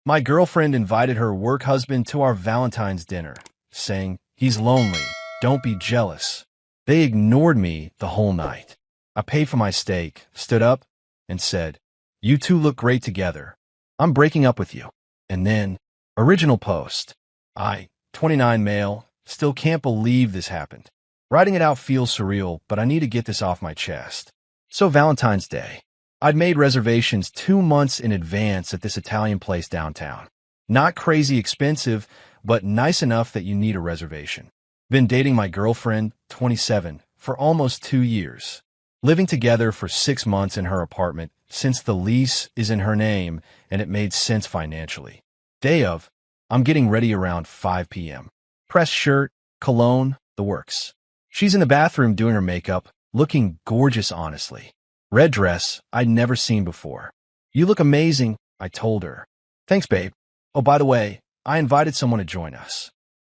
My girlfriend invited her work husband to our Valentine's dinner, saying, "He's lonely, don't be jealous." They ignored me the whole night. I paid for my steak, stood up, and said, "You two look great together. I'm breaking up with you." And then, original post. 29 male, still can't believe this happened. Writing it out feels surreal, but I need to get this off my chest. So Valentine's Day. I'd made reservations 2 months in advance at this Italian place downtown. Not crazy expensive, but nice enough that you need a reservation. Been dating my girlfriend, 27, for almost 2 years. Living together for 6 months in her apartment since the lease is in her name and it made sense financially. Day of, I'm getting ready around 5 p.m. Pressed shirt, cologne, the works. She's in the bathroom doing her makeup, looking gorgeous honestly. Red dress I'd never seen before. "You look amazing," I told her. "Thanks, babe. Oh, by the way, I invited someone to join us."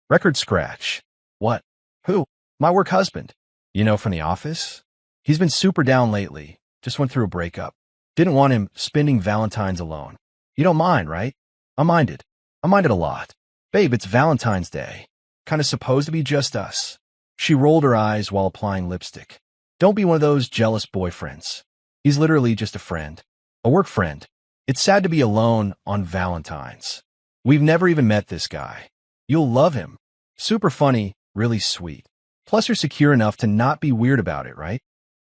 Record scratch. "What? Who?" "My work husband. You know, from the office? He's been super down lately. Just went through a breakup. Didn't want him spending Valentine's alone. You don't mind, right?" I minded. I minded a lot. "Babe, it's Valentine's Day. Kinda supposed to be just us." She rolled her eyes while applying lipstick. "Don't be one of those jealous boyfriends. He's literally just a friend. A work friend. It's sad to be alone on Valentine's. We've never even met this guy. You'll love him. Super funny, really sweet. Plus you're secure enough to not be weird about it, right?"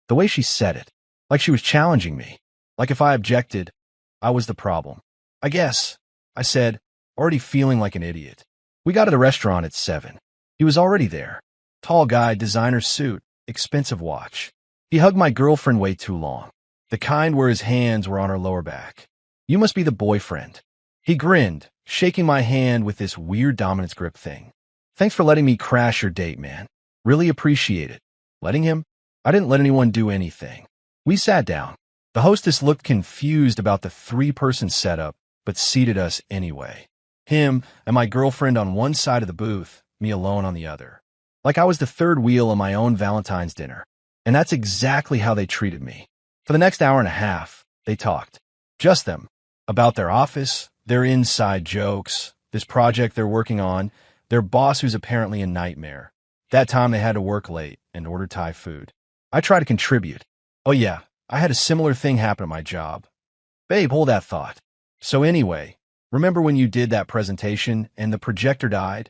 The way she said it, like she was challenging me. Like if I objected, I was the problem. "I guess," I said, already feeling like an idiot. We got to the restaurant at 7. He was already there. Tall guy, designer suit, expensive watch. He hugged my girlfriend way too long. The kind where his hands were on her lower back. "You must be the boyfriend." He grinned, shaking my hand with this weird dominance grip thing. "Thanks for letting me crash your date, man. Really appreciate it." Letting him? I didn't let anyone do anything. We sat down. The hostess looked confused about the 3-person setup, but seated us anyway. Him and my girlfriend on one side of the booth, me alone on the other. Like I was the third wheel on my own Valentine's dinner. And that's exactly how they treated me. For the next hour and a half, they talked. Just them. About their office, their inside jokes, this project they're working on, their boss who's apparently a nightmare. That time they had to work late and order Thai food. I try to contribute. "Oh yeah, I had a similar thing happen at my job." "Babe, hold that thought. So anyway, remember when you did that presentation and the projector died?"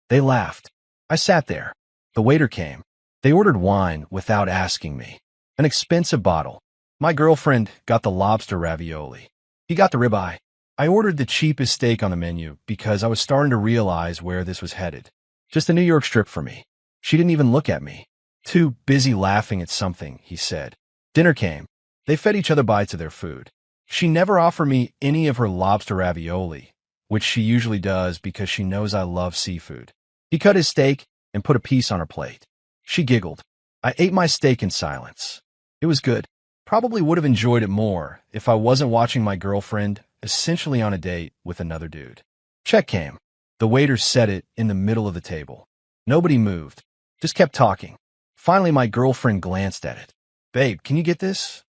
They laughed. I sat there. The waiter came. They ordered wine without asking me. An expensive bottle. My girlfriend got the lobster ravioli. He got the ribeye. I ordered the cheapest steak on the menu because I was starting to realize where this was headed. Just a New York strip for me. She didn't even look at me. "Too busy laughing at something," he said. Dinner came. They fed each other bites of their food. She never offered me any of her lobster ravioli, which she usually does because she knows I love seafood. He cut his steak and put a piece on her plate. She giggled. I ate my steak in silence. It was good. Probably would have enjoyed it more if I wasn't watching my girlfriend essentially on a date with another dude. Check came. The waiter set it in the middle of the table. Nobody moved. Just kept talking. Finally, my girlfriend glanced at it. "Babe, can you get this?"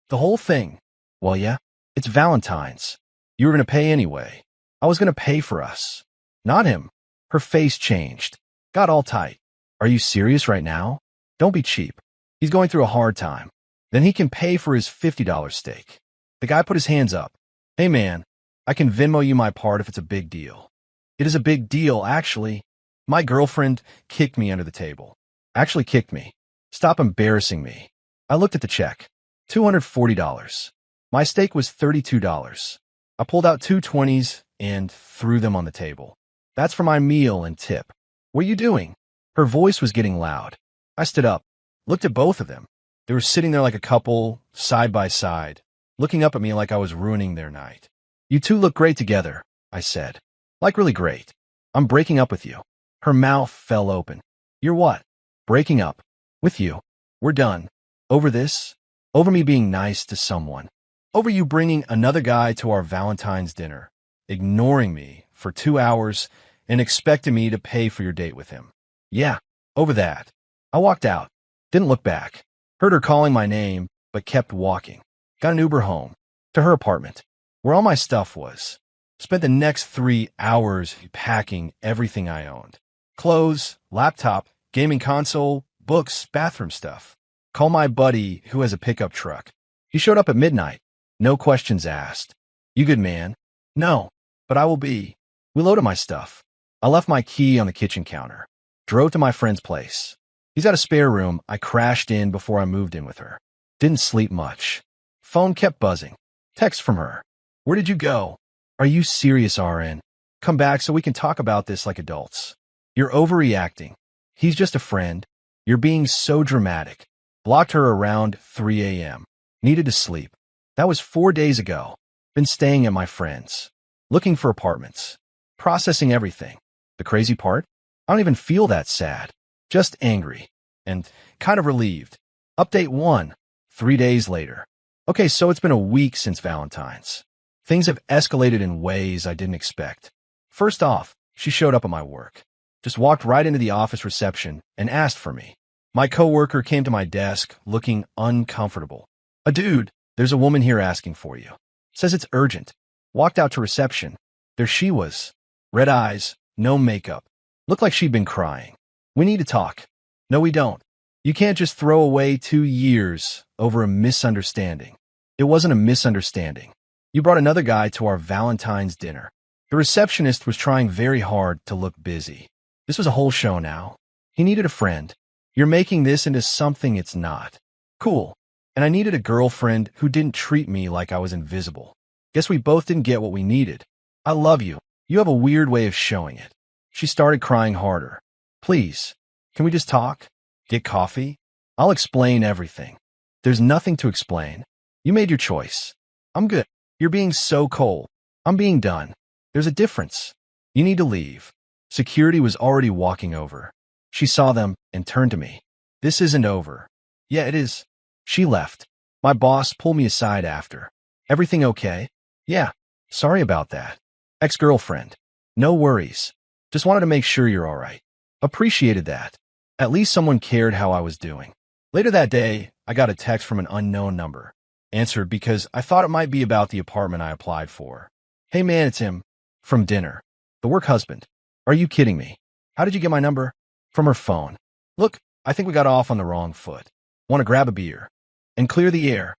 "The whole thing?" "Well, yeah. It's Valentine's. You were going to pay anyway." "I was going to pay for us." "Not him." Her face changed. Got all tight. "Are you serious right now? Don't be cheap. He's going through a hard time. Then he can pay for his $50 steak." The guy put his hands up. "Hey man, I can Venmo you my part if it's a big deal." "It is a big deal, actually." My girlfriend kicked me under the table. Actually kicked me. "Stop embarrassing me." I looked at the check. $240. My steak was $32. I pulled out 2 20s and threw them on the table. "That's for my meal and tip." "What are you doing?" Her voice was getting loud. I stood up, looked at both of them. They were sitting there like a couple, side by side, looking up at me like I was ruining their night. "You two look great together," I said. "Like really great. I'm breaking up with you." Her mouth fell open. "You're what?" "Breaking up. With you. We're done." "Over this?" "Over me being nice to someone. Over you bringing another guy to our Valentine's dinner, ignoring me for 2 hours and expecting me to pay for your date with him." "Yeah, over that." I walked out. Didn't look back. Heard her calling my name, but kept walking. Got an Uber home. To her apartment, where all my stuff was. Spent the next 3 hours packing everything I owned. Clothes, laptop, gaming console, books, bathroom stuff. Call my buddy who has a pickup truck. He showed up at midnight. No questions asked. You good, man? No, but I will be. We loaded my stuff. I left my key on the kitchen counter. Drove to my friend's place. He's got a spare room. I crashed in before I moved in with her. Didn't sleep much. Phone kept buzzing. Text from her. Where did you go? Are you serious, RN? Come back so we can talk about this like adults. You're overreacting. He's just a friend. You're being so dramatic. Blocked her around 3 a.m. Needed to sleep. That was 4 days ago. Been staying at my friend's. Looking for apartments. Processing everything. The crazy part? I don't even feel that sad. Just angry. And kind of relieved. Update 1. 3 days later. Okay, so it's been a week since Valentine's. Things have escalated in ways I didn't expect. First off, she showed up at my work. Just walked right into the office reception and asked for me. My coworker came to my desk looking uncomfortable. Dude, there's a woman here asking for you. Says it's urgent. Walked out to reception. There she was. Red eyes, no makeup. Looked like she'd been crying. We need to talk. No, we don't. You can't just throw away 2 years over a misunderstanding. It wasn't a misunderstanding. You brought another guy to our Valentine's dinner. The receptionist was trying very hard to look busy. This was a whole show now. He needed a friend. You're making this into something it's not. Cool. And I needed a girlfriend who didn't treat me like I was invisible. Guess we both didn't get what we needed. I love you. You have a weird way of showing it. She started crying harder. Please, can we just talk? Get coffee? I'll explain everything. There's nothing to explain. You made your choice. I'm good. You're being so cold. I'm being done. There's a difference. You need to leave. Security was already walking over. She saw them and turned to me. This isn't over. Yeah, it is. She left. My boss pulled me aside after. Everything okay? Yeah. Sorry about that. Ex-girlfriend. No worries. Just wanted to make sure you're all right. Appreciated that. At least someone cared how I was doing. Later that day, I got a text from an unknown number. Answered because I thought it might be about the apartment I applied for. Hey man, it's him. From dinner. The work husband. Are you kidding me? How did you get my number? From her phone. Look, I think we got off on the wrong foot. Want to grab a beer? And clear the air?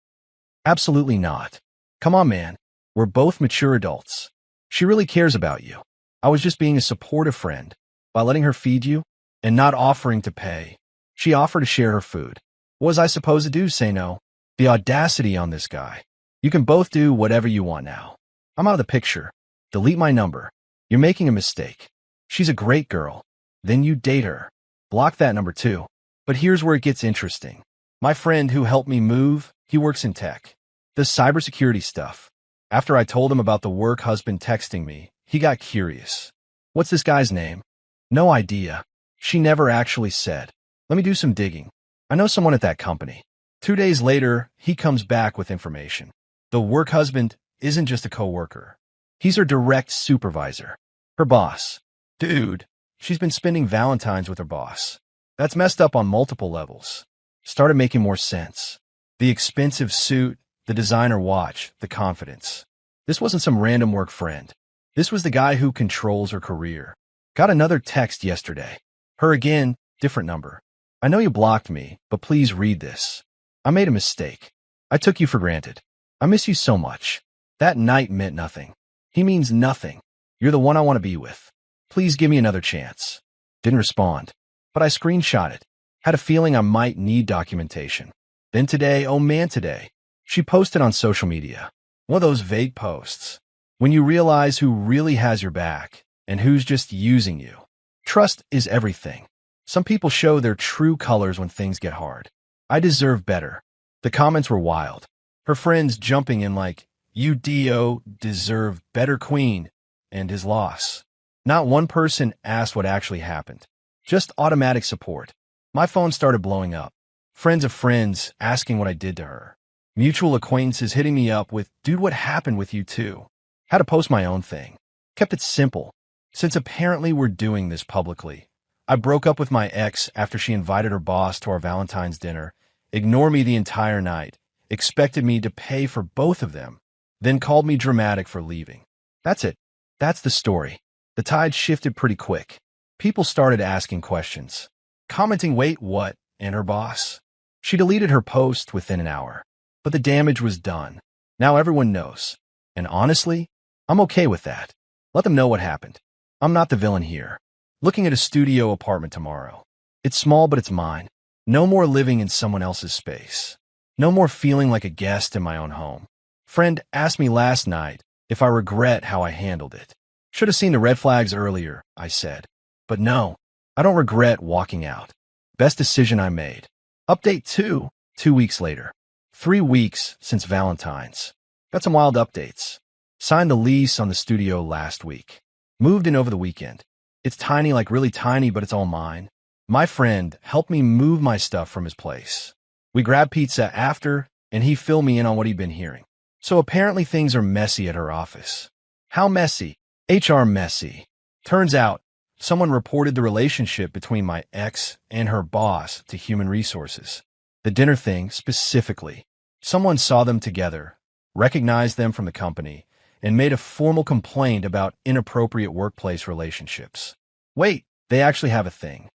Absolutely not. Come on, man. We're both mature adults. She really cares about you. I was just being a supportive friend by letting her feed you and not offering to pay. She offered to share her food. What was I supposed to do? Say no? The audacity on this guy. You can both do whatever you want now. I'm out of the picture. Delete my number. You're making a mistake. She's a great girl. Then you date her. Block that number too. But here's where it gets interesting. My friend who helped me move, he works in tech. Does cybersecurity stuff. After I told him about the work husband texting me, he got curious. What's this guy's name? No idea. She never actually said. Let me do some digging. I know someone at that company. 2 days later, he comes back with information. The work husband isn't just a coworker. He's her direct supervisor. Her boss. Dude, she's been spending Valentine's with her boss. That's messed up on multiple levels. Started making more sense. The expensive suit, the designer watch, the confidence. This wasn't some random work friend. This was the guy who controls her career. Got another text yesterday. Her again, different number. I know you blocked me, but please read this. I made a mistake. I took you for granted. I miss you so much. That night meant nothing. He means nothing. You're the one I want to be with. Please give me another chance. Didn't respond, but I screenshot it. Had a feeling I might need documentation. Then today, oh man today, she posted on social media. One of those vague posts. When you realize who really has your back and who's just using you. Trust is everything. Some people show their true colors when things get hard. I deserve better. The comments were wild. Her friends jumping in like, you do deserve better queen, and his loss. Not one person asked what actually happened. Just automatic support. My phone started blowing up. Friends of friends asking what I did to her. Mutual acquaintances hitting me up with, dude, what happened with you too? Had to post my own thing. Kept it simple. Since apparently we're doing this publicly, I broke up with my ex after she invited her boss to our Valentine's dinner, ignored me the entire night, expected me to pay for both of them, then called me dramatic for leaving. That's it. That's the story. The tide shifted pretty quick. People started asking questions, commenting, "Wait, what?" and her boss. She deleted her post within an hour, but the damage was done. Now everyone knows. And honestly, I'm okay with that. Let them know what happened. I'm not the villain here. Looking at a studio apartment tomorrow. It's small, but it's mine. No more living in someone else's space. No more feeling like a guest in my own home. Friend asked me last night if I regret how I handled it. Should have seen the red flags earlier, I said. But no, I don't regret walking out. Best decision I made. Update 2, 2 weeks later. 3 weeks since Valentine's. Got some wild updates. Signed the lease on the studio last week. Moved in over the weekend. It's tiny, like really tiny, but it's all mine. My friend helped me move my stuff from his place. We grabbed pizza after, and he filled me in on what he'd been hearing. So apparently things are messy at her office. How messy? HR messy. Turns out, someone reported the relationship between my ex and her boss to human resources. The dinner thing specifically. Someone saw them together, recognized them from the company, and made a formal complaint about inappropriate workplace relationships. Wait, they actually have a thing.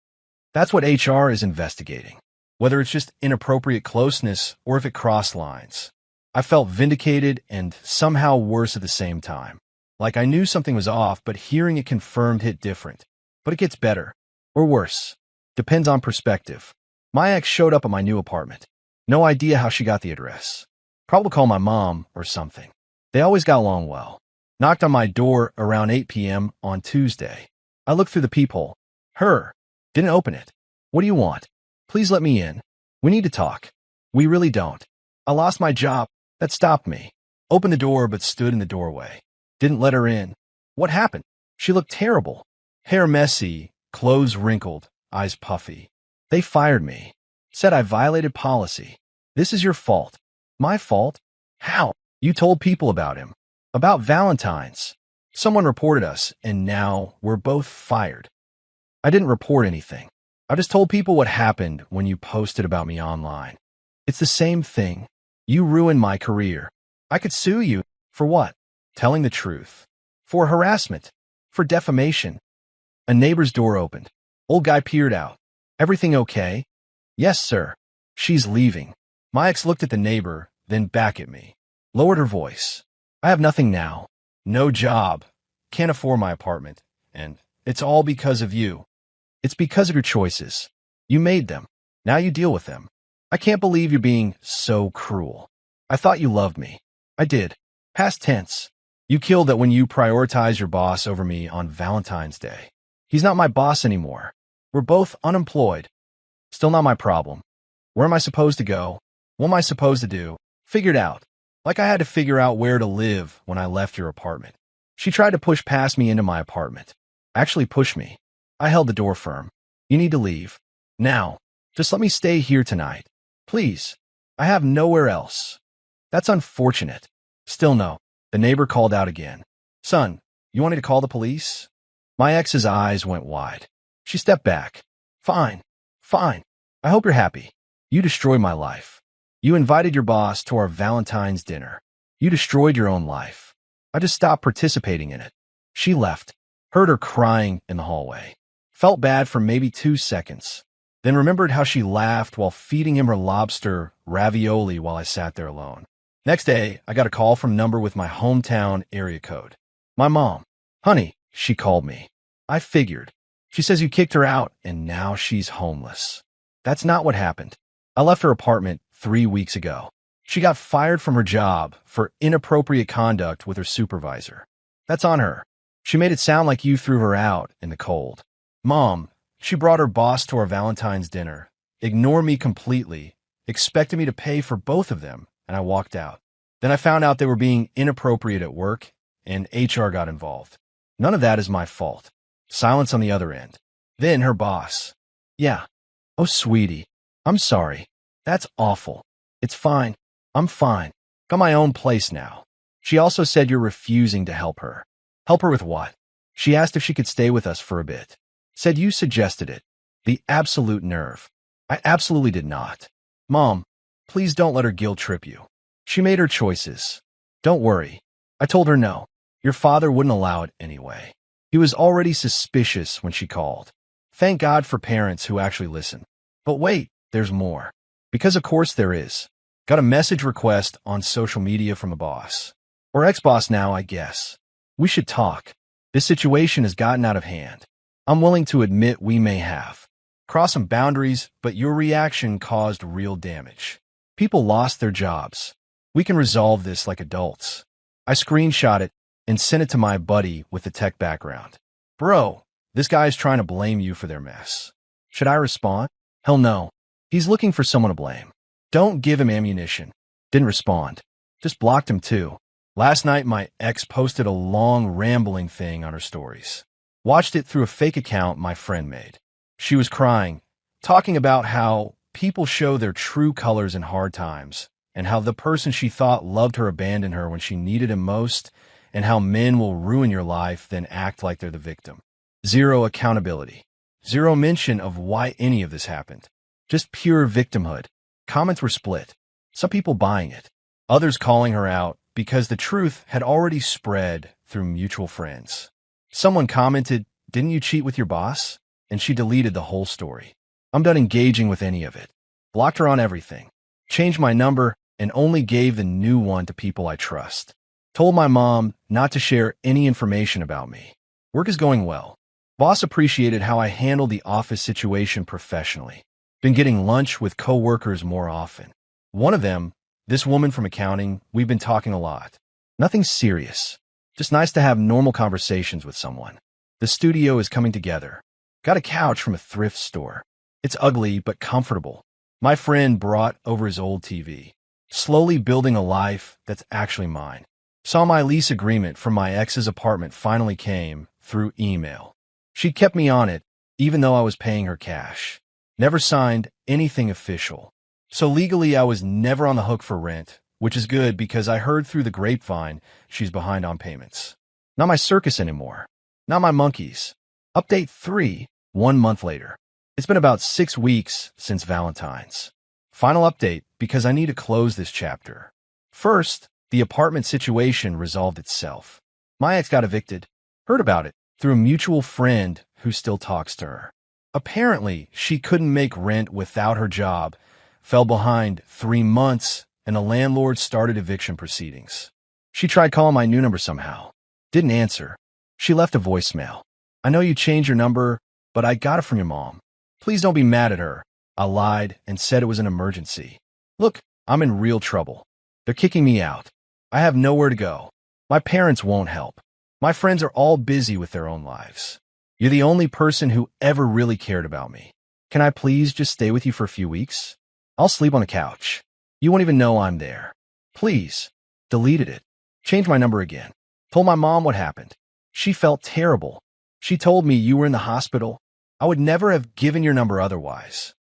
That's what HR is investigating. Whether it's just inappropriate closeness or if it crossed lines. I felt vindicated and somehow worse at the same time. Like I knew something was off, but hearing it confirmed hit different. But it gets better. Or worse. Depends on perspective. My ex showed up at my new apartment. No idea how she got the address. Probably called my mom or something. They always got along well. Knocked on my door around 8 p.m. on Tuesday. I looked through the peephole. Her. Didn't open it. What do you want? Please let me in. We need to talk. We really don't. I lost my job. That stopped me. Opened the door but stood in the doorway. Didn't let her in. What happened? She looked terrible. Hair messy, clothes wrinkled, eyes puffy. They fired me. Said I violated policy. This is your fault. My fault? How? You told people about him. About Valentine's. Someone reported us, and now we're both fired. I didn't report anything. I just told people what happened when you posted about me online. It's the same thing. You ruined my career. I could sue you. For what? Telling the truth. For harassment. For defamation. A neighbor's door opened. Old guy peered out. Everything okay? Yes, sir. She's leaving. My ex looked at the neighbor, then back at me. Lowered her voice. I have nothing now. No job. Can't afford my apartment. And it's all because of you. It's because of your choices. You made them. Now you deal with them. I can't believe you're being so cruel. I thought you loved me. I did. Past tense. You killed that when you prioritize your boss over me on Valentine's Day. He's not my boss anymore. We're both unemployed. Still not my problem. Where am I supposed to go? What am I supposed to do? Figured out. Like I had to figure out where to live when I left your apartment. She tried to push past me into my apartment. Actually pushed me. I held the door firm. You need to leave. Now. Just let me stay here tonight. Please. I have nowhere else. That's unfortunate. Still no. The neighbor called out again. Son, you want me to call the police? My ex's eyes went wide. She stepped back. Fine. Fine. I hope you're happy. You destroyed my life. You invited your boss to our Valentine's dinner. You destroyed your own life. I just stopped participating in it. She left. Heard her crying in the hallway. Felt bad for maybe 2 seconds. Then remembered how she laughed while feeding him her lobster ravioli while I sat there alone. Next day, I got a call from number with my hometown area code. My mom. Honey, she called me. I figured. She says you kicked her out and now she's homeless. That's not what happened. I left her apartment 3 weeks ago. She got fired from her job for inappropriate conduct with her supervisor. That's on her. She made it sound like you threw her out in the cold. Mom, she brought her boss to our Valentine's dinner, ignored me completely, expected me to pay for both of them, and I walked out. Then I found out they were being inappropriate at work, and HR got involved. None of that is my fault. Silence on the other end. Then her boss. Yeah. Oh, sweetie. I'm sorry. That's awful. It's fine. I'm fine. Got my own place now. She also said you're refusing to help her. Help her with what? She asked if she could stay with us for a bit. Said you suggested it. The absolute nerve. I absolutely did not. Mom, please don't let her guilt trip you. She made her choices. Don't worry. I told her no. Your father wouldn't allow it anyway. He was already suspicious when she called. Thank God for parents who actually listen. But wait, there's more. Because of course there is. Got a message request on social media from a boss. Or ex-boss now, I guess. We should talk. This situation has gotten out of hand. I'm willing to admit we may have crossed some boundaries, but your reaction caused real damage. People lost their jobs. We can resolve this like adults. I screenshot it and sent it to my buddy with the tech background. Bro, this guy is trying to blame you for their mess. Should I respond? Hell no. He's looking for someone to blame. Don't give him ammunition. Didn't respond. Just blocked him too. Last night, my ex posted a long, rambling thing on her stories. Watched it through a fake account my friend made. She was crying, talking about how people show their true colors in hard times, and how the person she thought loved her abandoned her when she needed him most, and how men will ruin your life then act like they're the victim. Zero accountability. Zero mention of why any of this happened. Just pure victimhood. Comments were split. Some people buying it. Others calling her out because the truth had already spread through mutual friends. Someone commented, "Didn't you cheat with your boss?" And she deleted the whole story. I'm done engaging with any of it. Blocked her on everything. Changed my number and only gave the new one to people I trust. Told my mom not to share any information about me. Work is going well. Boss appreciated how I handled the office situation professionally. Been getting lunch with coworkers more often. One of them, this woman from accounting, we've been talking a lot. Nothing serious. Just nice to have normal conversations with someone. The studio is coming together. Got a couch from a thrift store. It's ugly but comfortable. My friend brought over his old TV. Slowly building a life that's actually mine. Saw my lease agreement from my ex's apartment finally came through email. She kept me on it, even though I was paying her cash. Never signed anything official. So legally I was never on the hook for rent, which is good because I heard through the grapevine she's behind on payments. Not my circus anymore. Not my monkeys. Update 3, 1 month later. It's been about 6 weeks since Valentine's. Final update because I need to close this chapter. First, the apartment situation resolved itself. My ex got evicted. Heard about it through a mutual friend who still talks to her. Apparently, she couldn't make rent without her job, fell behind 3 months, and the landlord started eviction proceedings. She tried calling my new number somehow. Didn't answer. She left a voicemail. I know you changed your number, but I got it from your mom. Please don't be mad at her. I lied and said it was an emergency. Look, I'm in real trouble. They're kicking me out. I have nowhere to go. My parents won't help. My friends are all busy with their own lives. You're the only person who ever really cared about me. Can I please just stay with you for a few weeks? I'll sleep on the couch. You won't even know I'm there. Please. Deleted it. Changed my number again. Told my mom what happened. She felt terrible. She told me you were in the hospital. I would never have given your number otherwise.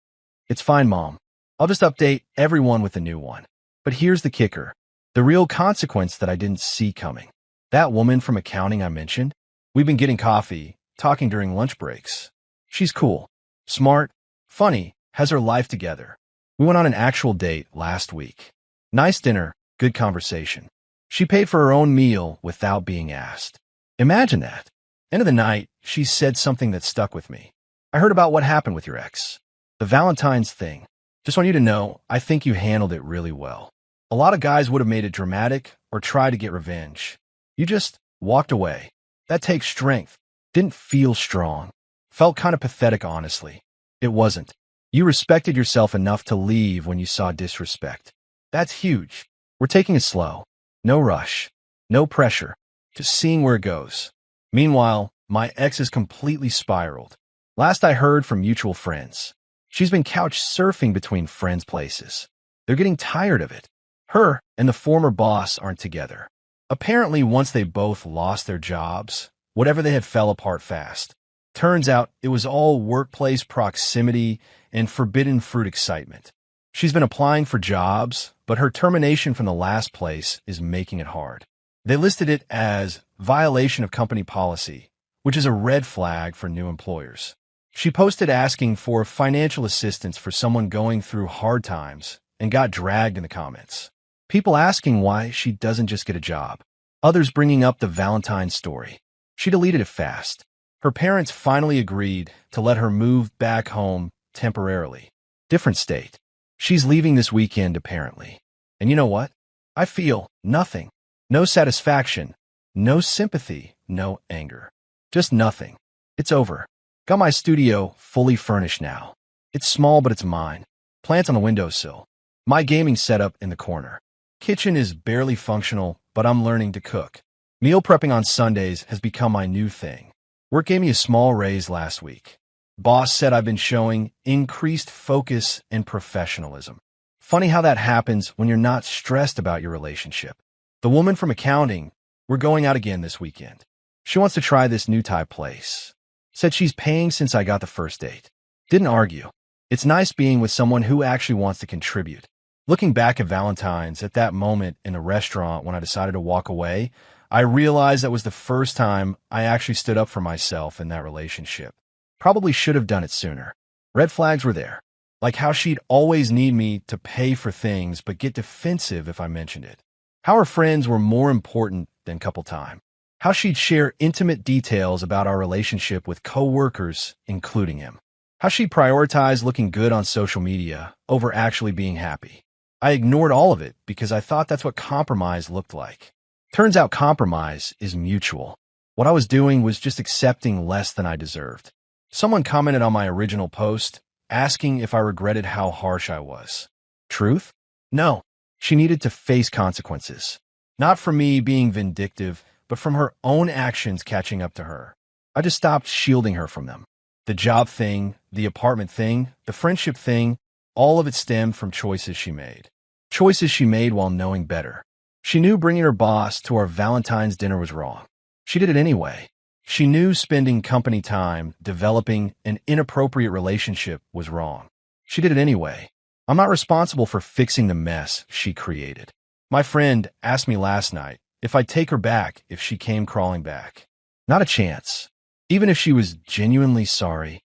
It's fine, Mom. I'll just update everyone with a new one. But here's the kicker. The real consequence that I didn't see coming. That woman from accounting I mentioned, we've been getting coffee, talking during lunch breaks. She's cool, smart, funny, has her life together. We went on an actual date last week. Nice dinner, good conversation. She paid for her own meal without being asked. Imagine that. End of the night, she said something that stuck with me. I heard about what happened with your ex. The Valentine's thing. Just want you to know, I think you handled it really well. A lot of guys would have made it dramatic or tried to get revenge. You just walked away. That takes strength. Didn't feel strong. Felt kind of pathetic, honestly. It wasn't. You respected yourself enough to leave when you saw disrespect. That's huge. We're taking it slow. No rush. No pressure. Just seeing where it goes. Meanwhile, my ex is completely spiraled. Last I heard from mutual friends. She's been couch surfing between friends' places. They're getting tired of it. Her and the former boss aren't together. Apparently, once they both lost their jobs, whatever they had fell apart fast. Turns out it was all workplace proximity and forbidden fruit excitement. She's been applying for jobs, but her termination from the last place is making it hard. They listed it as violation of company policy, which is a red flag for new employers. She posted asking for financial assistance for someone going through hard times and got dragged in the comments. People asking why she doesn't just get a job. Others bringing up the Valentine story. She deleted it fast. Her parents finally agreed to let her move back home temporarily. Different state. She's leaving this weekend, apparently. And you know what? I feel nothing. No satisfaction. No sympathy. No anger. Just nothing. It's over. Got my studio fully furnished now. It's small, but it's mine. Plants on the windowsill. My gaming setup in the corner. Kitchen is barely functional, but I'm learning to cook. Meal prepping on Sundays has become my new thing. Work gave me a small raise last week. Boss said I've been showing increased focus and professionalism. Funny how that happens when you're not stressed about your relationship. The woman from accounting, we're going out again this weekend. She wants to try this new Thai place. Said she's paying since I got the first date. Didn't argue. It's nice being with someone who actually wants to contribute. Looking back at Valentine's, at that moment in a restaurant when I decided to walk away, I realized that was the first time I actually stood up for myself in that relationship. Probably should have done it sooner. Red flags were there. Like how she'd always need me to pay for things but get defensive if I mentioned it. How her friends were more important than couple time. How she'd share intimate details about our relationship with coworkers, including him. How she'd prioritize looking good on social media over actually being happy. I ignored all of it because I thought that's what compromise looked like. Turns out compromise is mutual. What I was doing was just accepting less than I deserved. Someone commented on my original post, asking if I regretted how harsh I was. Truth? No. She needed to face consequences. Not from me being vindictive, but from her own actions catching up to her. I just stopped shielding her from them. The job thing, the apartment thing, the friendship thing, all of it stemmed from choices she made. Choices she made while knowing better. She knew bringing her boss to our Valentine's dinner was wrong. She did it anyway. She knew spending company time developing an inappropriate relationship was wrong. She did it anyway. I'm not responsible for fixing the mess she created. My friend asked me last night if I'd take her back if she came crawling back. Not a chance. Even if she was genuinely sorry.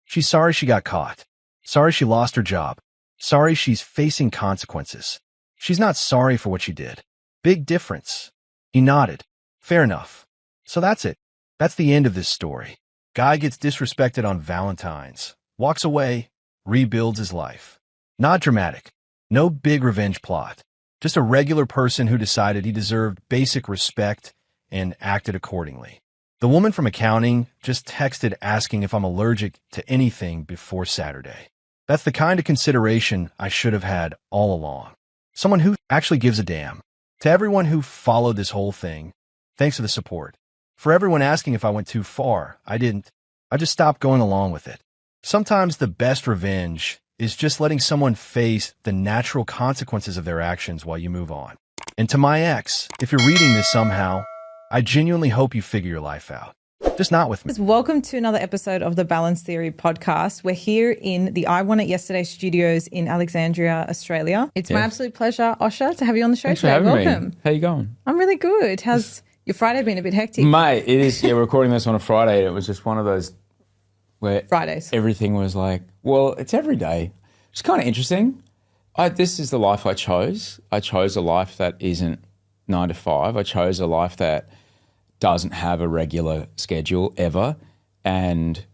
She's sorry she got caught. Sorry she lost her job. Sorry she's facing consequences. She's not sorry for what she did. Big difference. He nodded. Fair enough. So that's it. That's the end of this story. Guy gets disrespected on Valentine's, walks away, rebuilds his life. Not dramatic. No big revenge plot. Just a regular person who decided he deserved basic respect and acted accordingly. The woman from accounting just texted asking if I'm allergic to anything before Saturday. That's the kind of consideration I should have had all along. Someone who actually gives a damn. To everyone who followed this whole thing, thanks for the support. For everyone asking if I went too far, I didn't. I just stopped going along with it. Sometimes the best revenge is just letting someone face the natural consequences of their actions while you move on. And to my ex, if you're reading this somehow, I genuinely hope you figure your life out. Just not with me. Welcome to another episode of the Balance Theory podcast. We're here in the I Want It Yesterday studios in Alexandria, Australia. It's my absolute pleasure, Osher, to have you on the show Thanks today. for having Welcome. me. How you going? I'm really good. How's your Friday been? A bit hectic? Mate, it is. Yeah, we're recording this on a Friday. It was just one of those where Fridays. Everything was like, well, it's every day. It's kind of interesting. This is the life I chose. I chose a life that isn't 9 to 5. I chose a life that doesn't have a regular schedule ever, and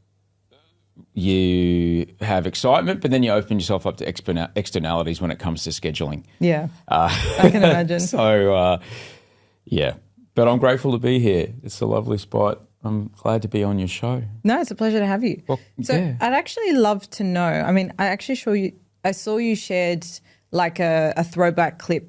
you have excitement, but then you open yourself up to externalities when it comes to scheduling. Yeah, I can imagine. Yeah. But I'm grateful to be here. It's a lovely spot. I'm glad to be on your show. No, it's a pleasure to have you. Well, I'd actually love to know. I mean, I saw you shared like a throwback clip